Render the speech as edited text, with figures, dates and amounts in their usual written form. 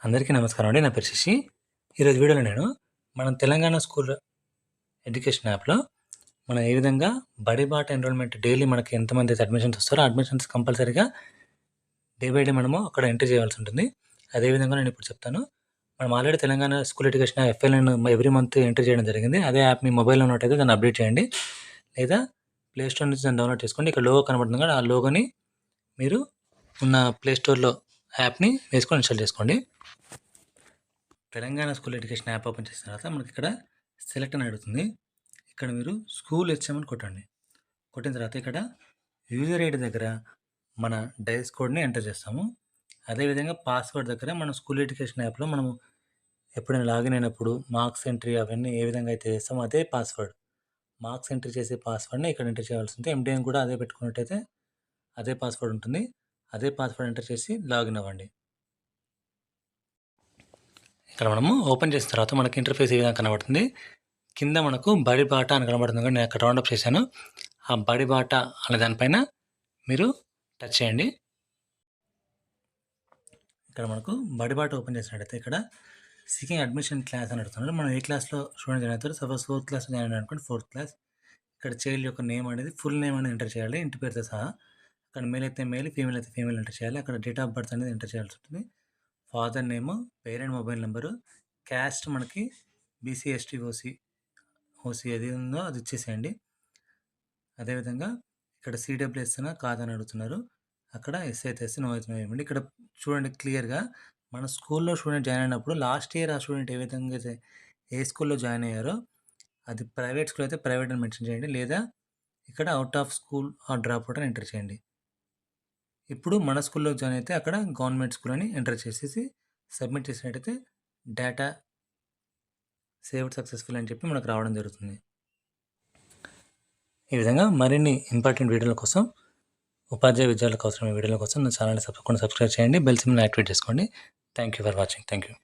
అందరికీ నమస్కారం అండి. నా పేరు శశి. ఈరోజు వీడియోలో నేను మనం తెలంగాణ స్కూల్ ఎడ్యుకేషన్ యాప్‌లో మనం ఏ విధంగా బడిబాట ఎన్రోల్‌మెంట్ డైలీ మనకి ఎంతమంది అయితే అడ్మిషన్స్ వస్తారో అడ్మిషన్స్ కంపల్సరీగా డే బై డే మనము అక్కడ ఎంటర్ చేయాల్సి ఉంటుంది. అదే విధంగా నేను ఇప్పుడు చెప్తాను. మనం already Telangana school education FLN every month enter చేయడం జరిగింది. అదే యాప్ మీ మొబైల్‌లో ఉన్నట్టయితే దాన్ని అప్డేట్ చేయండి. లేదా ప్లే స్టోర్ నుంచి దాన్ని డౌన్లోడ్ చేసుకోండి. ఇక్కడ లోగో కనబడుతుంది కదా! ఆ లోగోని మీరు ఉన్న ప్లే స్టోర్‌లో యాప్‌ని వేసుకొని ఇన్‌స్టాల్ చేసుకోండి. Telangana school education app open చేసిన తర్వాత మనకి ఇక్కడ సెలెక్ట్ అని అడుగుతుంది. ఇక్కడ మీరు స్కూల్ హెచ్ఎం కొట్టండి. కొట్టిన తర్వాత ఇక్కడ యూజర్ ఐడి దగ్గర మన డైస్ కోడ్ని ఎంటర్ చేస్తాము. అదేవిధంగా పాస్వర్డ్ దగ్గర మన స్కూల్ ఎడ్యుకేషన్ యాప్లో మనము ఎప్పుడైనా లాగిన్ అయినప్పుడు మార్క్స్ ఎంట్రీ అవన్నీ ఏ విధంగా అయితే చేస్తామో అదే పాస్వర్డ్, మార్క్స్ ఎంట్రీ చేసే పాస్వర్డ్ని ఇక్కడ ఎంటర్ చేయాల్సి ఉంటుంది. ఎండిఎన్ కూడా అదే పెట్టుకున్నట్టయితే అదే పాస్వర్డ్ ఉంటుంది. అదే పాస్వర్డ్ ఎంటర్ చేసి లాగిన్ అవ్వండి. ఇక్కడ మనము ఓపెన్ చేసిన తర్వాత మనకి ఇంటర్ఫేస్ ఏ విధంగా కనబడుతుంది. కింద మనకు బడిబాట అని కనబడుతుంది కానీ నేను అక్కడ రౌండప్ చేశాను. ఆ బడిబాట అనే దానిపైన మీరు టచ్ చేయండి. ఇక్కడ మనకు బడిబాట ఓపెన్ చేసినట్టయితే ఇక్కడ సీకింగ్ అడ్మిషన్ క్లాస్ అని అడుగుతున్నారు. మనం ఏ క్లాస్లో స్టూడెంట్ జాయిన్ అవుతారు. సపోజ్ 4th క్లాస్ జాయిన్ అయినా అనుకోండి, 4th క్లాస్. ఇక్కడ చైల్డ్ యొక్క నేమ్ అనేది ఫుల్ నేమ్ అనేది ఎంటర్ చేయాలి, ఇంటి పేరుతో సహా. అక్కడ మేల్ అయితే మేల్, ఫీమేల్ అయితే ఫీమేల్ ఎంటర్ చేయాలి. అక్కడ డేట్ ఆఫ్ బర్త్ అనేది ఎంటర్ చేయాల్సి ఉంటుంది. Father name, parent mobile number, caste మనకి బీసీ, ఎస్టీ, ఓసీ ఏది ఉందో అది ఇచ్చేసేయండి. అదేవిధంగా ఇక్కడ సిడబ్ల్యూఎస్ కాదని అడుగుతున్నారు. అక్కడ ఎస్ అయితే ఎస్, నో అయితే నో ఇవ్వండి. ఇక్కడ చూడండి క్లియర్గా మన స్కూల్లో స్టూడెంట్ జాయిన్ అయినప్పుడు లాస్ట్ ఇయర్ ఆ స్టూడెంట్ ఏ విధంగా అయితే ఏ స్కూల్లో జాయిన్ అయ్యారో అది ప్రైవేట్ స్కూల్ అయితే ప్రైవేట్ అని మెన్షన్ చేయండి. లేదా ఇక్కడ out of school are drop out అని ఎంటర్ చేయండి. ఇప్పుడు మన స్కూల్లో జాయిన్ అయితే అక్కడ గవర్నమెంట్ స్కూల్ అని ఎంటర్ చేసేసి సబ్మిట్ చేసినట్టయితే డేటా సేవ్డ్ సక్సెస్ఫుల్ అని చెప్పి మనకు రావడం జరుగుతుంది. ఈ విధంగా మరిన్ని ఇంపార్టెంట్ వీడియోల కోసం, ఉపాధ్యాయ విద్యార్థులకు అవసరమైన వీడియోల కోసం నా ఛానల్ని తప్పకుండా సబ్స్క్రైబ్ చేయండి. బెల్ సింబల్ని యాక్టివేట్ చేసుకోండి. Thank you for watching. Thank you.